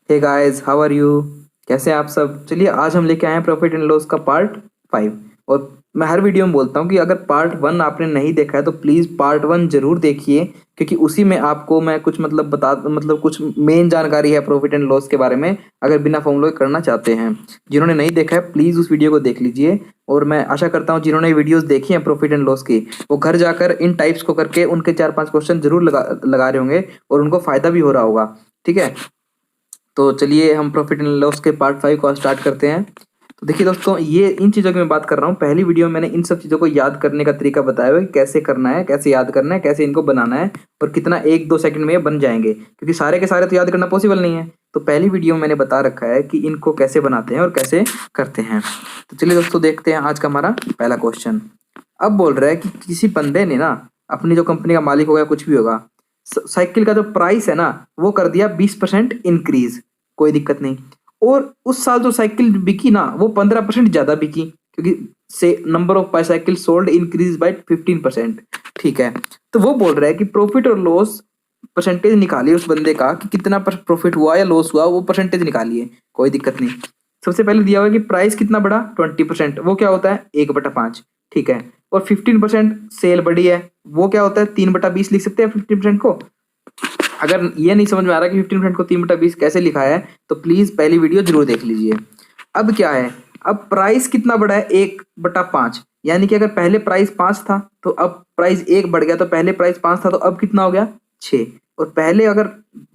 Hey guys, how are you? कैसे हैं आप सब? चलिए आज हम लेके आए हैं प्रॉफिट एंड लॉस का पार्ट 5। और मैं हर वीडियो में बोलता हूँ कि अगर पार्ट 1 आपने नहीं देखा है तो प्लीज़ पार्ट 1 जरूर देखिए, क्योंकि उसी में आपको मैं कुछ कुछ मेन जानकारी है प्रॉफिट एंड लॉस के बारे में, अगर बिना फॉर्मूले के करना चाहते हैं। जिन्होंने नहीं देखा है प्लीज़ उस वीडियो को देख लीजिए। और मैं आशा करता हूँ जिन्होंने वीडियोस देखी हैं प्रॉफिट एंड लॉस की, वो घर जाकर इन टाइप्स को करके उनके 4-5 क्वेश्चन जरूर लगा रहे होंगे और उनको फायदा भी हो रहा होगा। ठीक है, तो चलिए हम प्रॉफिट एंड लॉस के पार्ट 5 को स्टार्ट करते हैं। तो देखिए दोस्तों, ये इन चीज़ों की मैं बात कर रहा हूँ। पहली वीडियो में मैंने इन सब चीज़ों को याद करने का तरीका बताया हुआ है कि कैसे करना है, कैसे याद करना है, कैसे इनको बनाना है और कितना 1-2 सेकंड में ये बन जाएंगे, क्योंकि सारे के सारे तो याद करना पॉसिबल नहीं है। तो पहली वीडियो में मैंने बता रखा है कि इनको कैसे बनाते हैं और कैसे करते हैं। तो चलिए दोस्तों देखते हैं आज का हमारा पहला क्वेश्चन। अब बोल रहा है कि किसी बंदे ने ना अपनी जो कंपनी का मालिक होगा, कुछ भी होगा, साइकिल का जो प्राइस है ना वो कर दिया 20% इंक्रीज। कोई दिक्कत नहीं। और उस साल जो साइकिल बिकी ना वो 15% ज्यादा बिकी, क्योंकि से number of bicycle sold increase by 15%। ठीक है, तो वो बोल रहा है कि प्रॉफिट और लॉस परसेंटेज निकालिए उस बंदे का कि कितना प्रॉफिट हुआ या लॉस हुआ, वो परसेंटेज निकालिए। कोई दिक्कत नहीं। सबसे पहले दिया हुआ है कि प्राइस कितना बढ़ा 20%, वो क्या होता है 1/5। ठीक है, और 15% सेल बढ़ी है, वो क्या होता है 3/20 लिख सकते हैं 15% को। अगर ये नहीं समझ में आ रहा कि 15% को 3/20 कैसे लिखा है तो प्लीज पहली वीडियो जरूर देख लीजिए। अब क्या है, अब प्राइस कितना बढ़ा है 1/5, यानी कि अगर पहले प्राइस 5 था तो अब प्राइस 1 बढ़ गया, तो पहले प्राइस 5 था तो अब कितना हो गया 6। और पहले अगर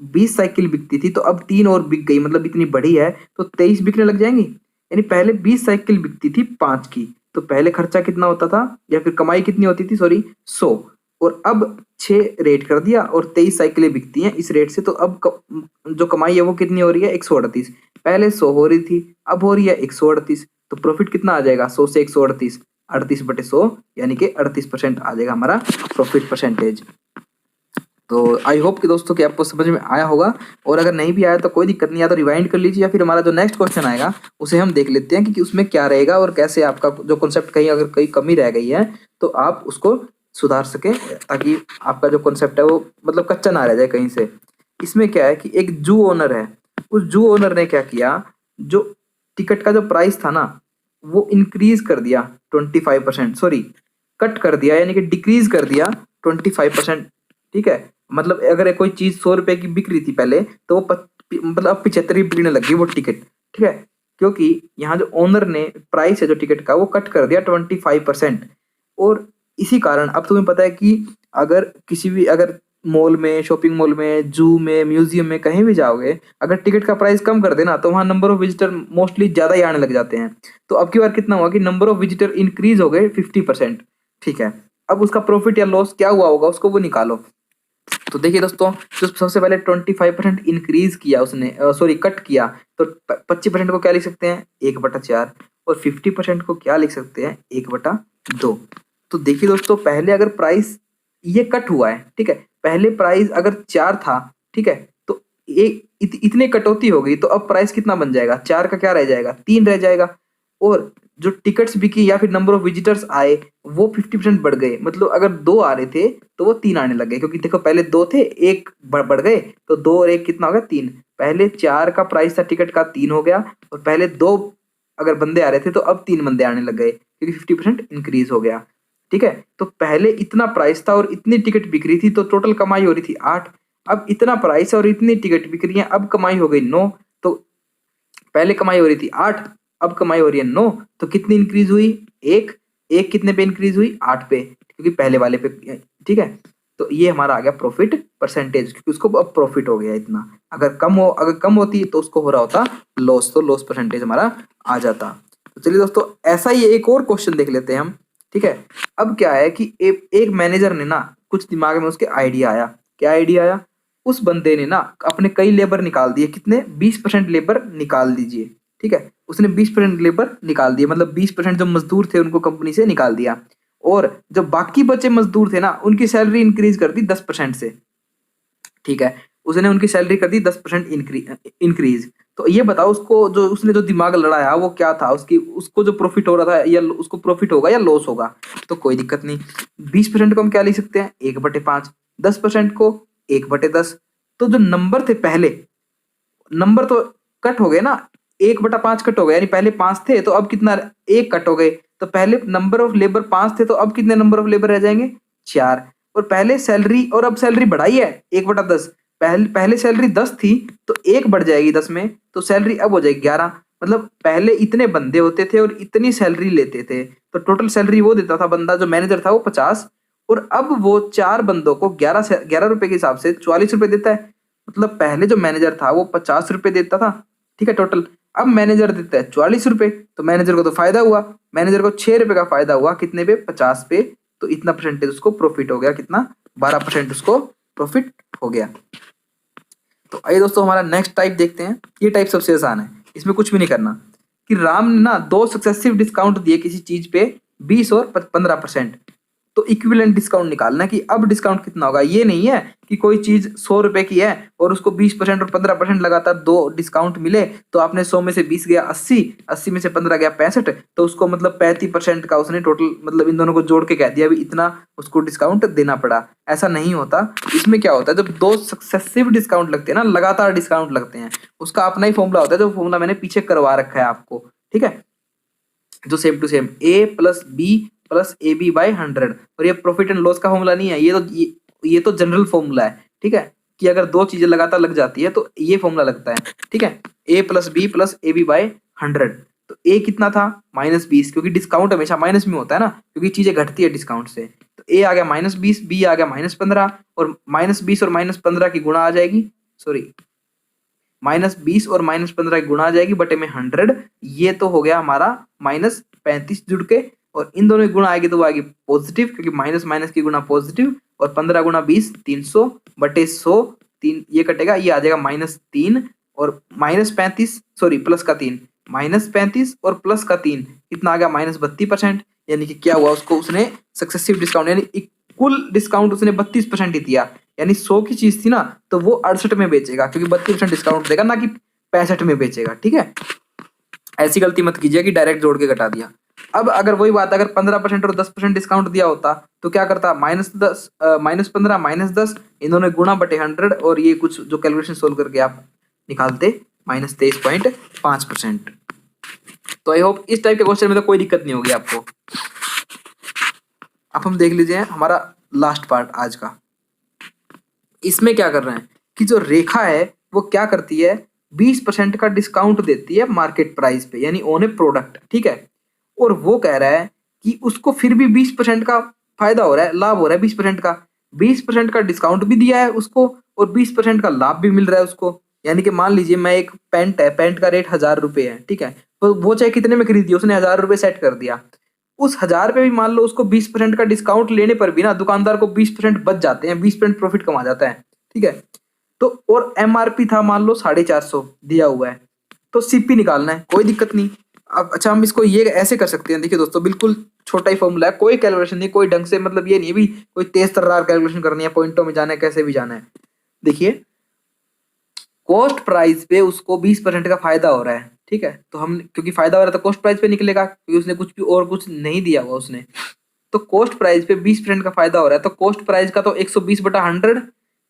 20 साइकिल बिकती थी तो अब 3 और बिक गई, मतलब इतनी बड़ी है तो 23 बिकने लग जाएंगी। यानी पहले 20 साइकिल बिकती थी 5 की, तो पहले खर्चा कितना होता था या फिर कमाई कितनी होती थी, सॉरी 100। और अब 6 रेट कर दिया और 23 साइकिलें बिकती हैं इस रेट से, तो अब जो कमाई है वो कितनी हो रही है 138। पहले 100 हो रही थी, अब हो रही है 138। तो प्रॉफिट कितना आ जाएगा 100 से 138, 38/100, यानी कि 38% आ जाएगा हमारा प्रॉफिट परसेंटेज। तो आई होप कि दोस्तों कि आपको समझ में आया होगा। और अगर नहीं भी आया तो कोई दिक्कत नहीं, या तो रिवाइंड कर लीजिए या फिर हमारा जो नेक्स्ट क्वेश्चन आएगा उसे हम देख लेते हैं कि उसमें क्या रहेगा और कैसे आपका जो कॉन्सेप्ट कहीं अगर कहीं कमी रह गई है तो आप उसको सुधार सकें, ताकि आपका जो कॉन्सेप्ट है वो मतलब कच्चा ना रह जाए कहीं से। इसमें क्या है कि एक जू ओनर है, उस जू ओनर ने क्या किया, जो टिकट का जो प्राइस था ना वो इंक्रीज कर दिया 25%, सॉरी कट कर दिया, यानी कि डिक्रीज कर दिया 25%। ठीक है, मतलब अगर कोई चीज 100 रुपए की बिक रही थी पहले, तो वो मतलब अब 75 की बिकने लगी वो टिकट। ठीक है, क्योंकि यहाँ जो ओनर ने प्राइस है जो टिकट का वो कट कर दिया 25%। और इसी कारण अब तुम्हें पता है कि अगर किसी भी अगर मॉल में, शॉपिंग मॉल में, जू में, म्यूजियम में कहीं भी जाओगे, अगर टिकट का प्राइस कम कर देना तो वहाँ नंबर ऑफ विजिटर मोस्टली ज्यादा ही आने लग जाते हैं। तो अब की बार कितना हुआ कि नंबर ऑफ विजिटर इंक्रीज हो गए 50%। ठीक है, अब उसका प्रॉफिट या लॉस क्या हुआ होगा उसको वो निकालो। तो देखिए दोस्तों, जो सबसे पहले 25% इंक्रीज किया उसने, सॉरी कट किया, तो 25% को क्या लिख सकते हैं 1/4, और 50% को क्या लिख सकते हैं 1/2। तो देखिए दोस्तों, पहले अगर प्राइस ये कट हुआ है, ठीक है, पहले प्राइस अगर 4 था, ठीक है, तो इतने कटौती हो गई, तो अब प्राइस कितना बन जाएगा 4 का क्या रह जाएगा 3 रह जाएगा। और जो टिकट्स बिकी या फिर नंबर ऑफ विजिटर्स आए वो 50% बढ़ गए, मतलब अगर 2 आ रहे थे तो वो 3 आने लग गए, क्योंकि देखो पहले 2 थे, एक बढ़ गए, तो 2 और 1 कितना हो गया 3। पहले 4 का प्राइस था टिकट का 3 हो गया, और पहले 2 अगर बंदे आ रहे थे तो अब 3 बंदे आने लग गए, क्योंकि 50% इंक्रीज हो गया। ठीक है, तो पहले इतना प्राइस था और इतनी टिकट बिक रही थी तो टोटल कमाई हो रही थी 8। अब इतना प्राइस और इतनी टिकट बिक रही है, अब कमाई हो गई 9। तो पहले कमाई हो रही थी 8, अब कमाई हो रही है 9, तो कितनी इंक्रीज हुई 1। एक कितने पे इंक्रीज हुई 8 पे, क्योंकि पहले वाले पे। ठीक है, तो ये हमारा आ गया प्रॉफिट परसेंटेज, क्योंकि उसको अब प्रॉफिट हो गया इतना। अगर कम होती तो उसको हो रहा होता लॉस, तो लॉस परसेंटेज हमारा आ जाता। तो चलिए दोस्तों, ऐसा ही एक और क्वेश्चन देख लेते हैं हम। ठीक है, अब क्या है कि एक मैनेजर ने ना कुछ दिमाग में उसके आइडिया आया। क्या आइडिया आया, उस बंदे ने ना अपने कई लेबर निकाल दिए, कितने 20% लेबर निकाल दीजिए। ठीक है, उसने 20% लेबर निकाल दिए, मतलब 20% जो मजदूर थे उनको कंपनी से निकाल दिया। और जो बाकी बचे मजदूर थे ना उनकी सैलरी इंक्रीज कर दी 10% से। ठीक है, उसने उनकी सैलरी कर दी 10% इंक्रीज। तो ये बताओ, उसको जो उसने जो दिमाग लड़ाया वो क्या था, उसकी उसको जो प्रॉफिट हो रहा था, या उसको प्रॉफिट होगा या लॉस होगा। तो कोई दिक्कत नहीं, 20% को हम क्या लिख सकते हैं 1/5, 10% को 1/10। तो जो नंबर थे पहले, नंबर तो कट हो गए ना, 1/5 कट हो गए, यानी पहले 5 थे तो अब कितना, 1 कट हो गए, तो पहले नंबर ऑफ लेबर 5 थे तो अब कितने नंबर ऑफ लेबर रह जाएंगे, 4। और पहले सैलरी, और अब सैलरी बढ़ाई है 1/10, पहले पहले सैलरी 10 थी तो 1 बढ़ जाएगी 10 में, तो सैलरी अब हो जाएगी 11। मतलब पहले इतने बंदे होते थे और इतनी सैलरी लेते थे, तो टोटल सैलरी वो देता था बंदा, जो मैनेजर था वो 50, और अब वो 4 बंदों को 11 रुपए के हिसाब से 44 रुपए देता है। मतलब पहले जो मैनेजर था वो 50 रुपए देता था, ठीक है टोटल, अब मैनेजर देता है 44 रुपए, तो मैनेजर को तो फायदा हुआ, मैनेजर को 6 रुपए का फायदा हुआ, कितने पे, 50 पे, तो इतना परसेंटेज उसको प्रॉफिट हो गया, कितना, 12% उसको प्रॉफिट हो गया। तो आइए दोस्तों हमारा नेक्स्ट टाइप देखते हैं। ये टाइप सबसे आसान है, इसमें कुछ भी नहीं करना, कि राम ने ना 2 सक्सेसिव डिस्काउंट दिए किसी चीज पे 20 और 15%, तो इक्विवेलेंट डिस्काउंट निकालना है कि अब डिस्काउंट कितना होगा। ये नहीं है कि कोई चीज 100 रुपए की है और उसको 20% और 15% लगातार 2 डिस्काउंट मिले, तो आपने 100 में से 20 गया 80, 80 में से 15 गया 65, तो उसको मतलब 35% का उसने टोटल, मतलब इन दोनों को जोड़ के कह दिया अभी इतना उसको डिस्काउंट देना पड़ा। ऐसा नहीं होता। इसमें क्या होता है, जब 2 सक्सेसिव डिस्काउंट लगते हैं ना, लगातार डिस्काउंट लगते हैं, उसका अपना ही फॉर्मूला होता है, जो फॉर्मूला मैंने पीछे करवा रखा है आपको, ठीक है, जो same to same A plus B plus A B by 100। और ये प्रॉफिट एंड लॉस का फॉर्मूला नहीं है, ये तो जनरल फॉर्मूला है, ठीक है, कि अगर 2 चीजें लगातार लग जाती है तो ये फॉर्मूला लगता है, ठीक है, A plus B plus A B by 100। तो ए कितना था, -20, क्योंकि डिस्काउंट हमेशा माइनस में होता है ना, क्योंकि चीजें घटती है डिस्काउंट से, तो ए आ गया -20, बी आ गया -15, और -20 और -15 की गुणा आ जाएगी, सॉरी, -20 और -15 की गुणा आ जाएगी बटे में 100, ये तो हो गया हमारा -35 जुड़ के, और इन दोनों की गुणा आएगी तो वो आएगी पॉजिटिव, क्योंकि माइनस माइनस की गुणा पॉजिटिव, और 15 गुणा 20 300 बटे 100, 3 ये कटेगा, ये आ जाएगा -3 और -35, सॉरी प्लस का 3, -35 और प्लस का 3 कितना आ गया, -32%। यानी कि क्या हुआ, उसको उसने सक्सेसिव डिस्काउंट यानी कुल डिस्काउंट उसने 32% ही दिया, यानी 100 की चीज थी ना तो वो 68 में बेचेगा, क्योंकि 32% डिस्काउंट देगा ना कि 65 में बेचेगा, ठीक है। ऐसी गलती मत कीजिए कि डायरेक्ट जोड़ के घटा दिया। अब अगर वही बात, अगर 15% और 10% डिस्काउंट दिया होता तो क्या करता, -10 -15 -10, इन्होंने गुणा बटे 100, और ये कुछ जो कैलकुलेशन सोल्व करके आप निकालते -23.5%। तो आई होप इस टाइप के क्वेश्चन में तो कोई दिक्कत नहीं होगी आपको। अब हम देख लीजिए हमारा लास्ट पार्ट आज का। इसमें क्या कर रहे हैं कि जो रेखा है वो क्या करती है, 20% का डिस्काउंट देती है मार्केट प्राइस पे, यानी ऑन ए प्रोडक्ट, ठीक है, और वो कह रहा है कि उसको फिर भी 20% का फायदा हो रहा है, लाभ हो रहा है 20% का, 20% का डिस्काउंट भी दिया है उसको और 20% का लाभ भी मिल रहा है उसको। यानी कि मान लीजिए मैं एक पैंट है, पैंट का रेट 1000 रुपये है, ठीक है, तो वो चाहे कितने में खरीदी, उसने 1000 रुपये सेट कर दिया, उस 1000 पे भी मान लो उसको 20% का डिस्काउंट लेने पर भी ना दुकानदार को 20% बच जाते हैं, 20% प्रॉफिट कमा जाता है, ठीक है। तो और एमआरपी था मान लो 450 दिया हुआ है, तो सीपी निकालना है, कोई दिक्कत नहीं। अब अच्छा हम इसको ये ऐसे कर सकते हैं, देखिए दोस्तों बिल्कुल छोटा ही फॉर्मूला है, कोई कैलकुलेशन नहीं, कोई ढंग से, मतलब ये नहीं भी कोई तेज तर्रार कैलकुलेशन करनी है, पॉइंटों में जाना है, कैसे भी जाना है। देखिए कॉस्ट प्राइस पे उसको 20% का फायदा हो रहा है, ठीक है, तो हम क्योंकि फायदा हो रहा है तो कॉस्ट प्राइस पे निकलेगा, क्योंकि उसने कुछ भी और कुछ नहीं दिया हुआ उसने, तो कॉस्ट प्राइस पे 20% का फायदा हो रहा है, तो कॉस्ट प्राइस का तो 120/100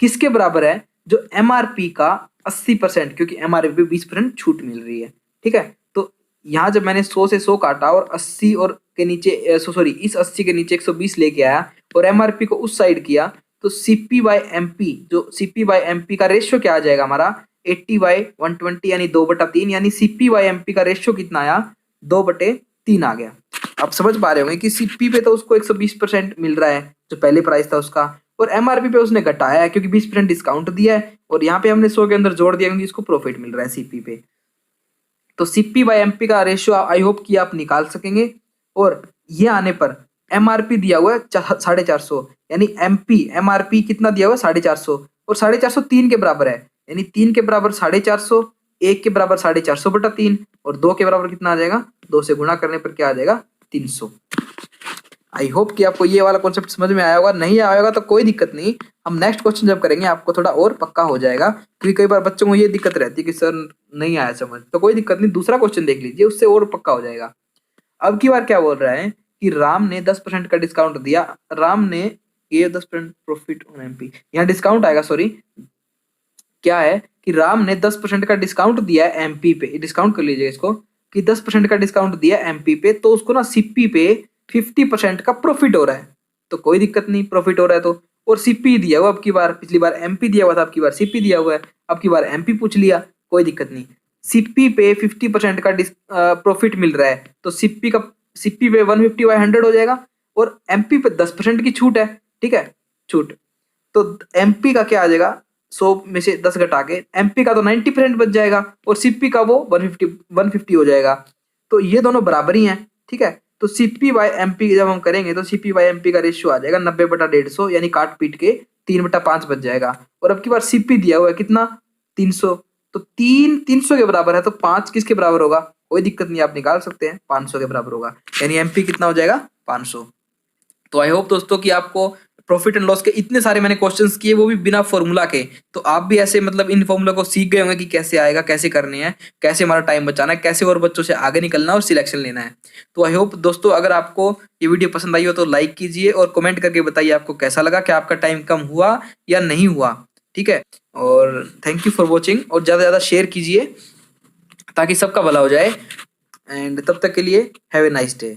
किसके बराबर है, जो एमआरपी का 80%, क्योंकि एमआरपी पे 20% छूट मिल रही है, ठीक है। तो यहाँ जब मैंने 100 से 100 काटा और 80 और के नीचे सॉरी इस 80 के नीचे 120 लेके आया और एमआरपी को उस साइड किया, तो सीपी बाई एमपी, जो सीपी बाई एमपी का रेशियो क्या आ जाएगा हमारा, 80/120 यानी 2/3, यानी सीपी बाई एमपी का रेशियो कितना आया, 2/3 आ गया। आप समझ पा रहे होंगे कि सीपी पे तो उसको 120% मिल रहा है जो पहले प्राइस था उसका, और एमआरपी पे उसने घटाया है क्योंकि 20% डिस्काउंट दिया है, और यहाँ पे हमने 100 के अंदर जोड़ दिया क्योंकि इसको प्रॉफिट मिल रहा है सीपी पे। तो सीपी बाई एमपी का रेशियो आई होप कि आप निकाल सकेंगे, और ये आने पर एमआरपी दिया हुआ है 450, यानी एमआरपी कितना दिया हुआ है 450, और 450 3 के बराबर है, यानी 3 के बराबर 450, 1 के बराबर 450/3, और 2 के बराबर कितना आ जाएगा, 2 से गुणा करने पर क्या आ जाएगा, 300। आई होप कि आपको ये वाला कॉन्सेप्ट समझ में आया होगा, नहीं आया होगा तो कोई दिक्कत नहीं, हम नेक्स्ट क्वेश्चन जब करेंगे आपको थोड़ा और पक्का हो जाएगा, क्योंकि कई बार बच्चों को ये दिक्कत रहती है कि सर नहीं आया समझ, तो कोई दिक्कत नहीं, दूसरा क्वेश्चन देख लीजिए उससे और पक्का हो जाएगा। अब की बार क्या बोल रहा है कि राम ने 10% का डिस्काउंट दिया, राम ने ये 10% प्रॉफिट ऑन एमपी, यहाँ डिस्काउंट आएगा, सॉरी क्या है कि राम ने 10% का डिस्काउंट दिया है एमपी पे, डिस्काउंट कर लीजिए इसको, कि 10% का डिस्काउंट दिया एमपी पे, तो उसको ना सीपी पे 50% का प्रॉफिट हो रहा है, तो कोई दिक्कत नहीं, प्रॉफिट हो रहा है तो। और सीपी दिया हुआ, अब की बार, पिछली बार एमपी दिया हुआ था, अब की बार सीपी दिया हुआ है, अब की बार एमपी पूछ लिया, कोई दिक्कत नहीं। सीपी पे 50% का प्रॉफिट मिल रहा है, तो सीपी पे 150/100 हो जाएगा, और एमपी पे 10% की छूट है, ठीक है, छूट। तो एमपी का क्या आ जाएगा, 100 में से 10 घटा के एमपी का तो 90% बच जाएगा, और सीपी का वो 150 हो जाएगा, तो ये दोनों बराबर ही हैं, ठीक है। तो सीपी बाय एमपी जब हम करेंगे तो सीपी बाय एमपी का रेशियो आ जाएगा 90/150, यानी काट पीट के 3/5 बच जाएगा। और अब की बार सीपी दिया हुआ है कितना, 300, तो 300 के बराबर है, तो 5 किसके बराबर होगा, कोई दिक्कत नहीं, आप निकाल सकते हैं, 500 के बराबर होगा, यानी एमपी कितना हो जाएगा, 500। तो आई होप दोस्तों कि आपको प्रॉफिट एंड लॉस के इतने सारे मैंने क्वेश्चंस किए, वो भी बिना फॉर्मूला के, तो आप भी ऐसे मतलब इन फॉर्मूला को सीख गए होंगे कि कैसे आएगा, कैसे करने हैं, कैसे हमारा टाइम बचाना है, कैसे और बच्चों से आगे निकलना है और सिलेक्शन लेना है। तो आई होप दोस्तों अगर आपको ये वीडियो पसंद आई हो तो लाइक कीजिए, और कमेंट करके बताइए आपको कैसा लगा, क्या आपका टाइम कम हुआ या नहीं हुआ, ठीक है। और थैंक यू फॉर वॉचिंग, और ज़्यादा से ज़्यादा शेयर कीजिए ताकि सबका भला हो जाए। एंड तब तक के लिए हैव ए नाइस डे।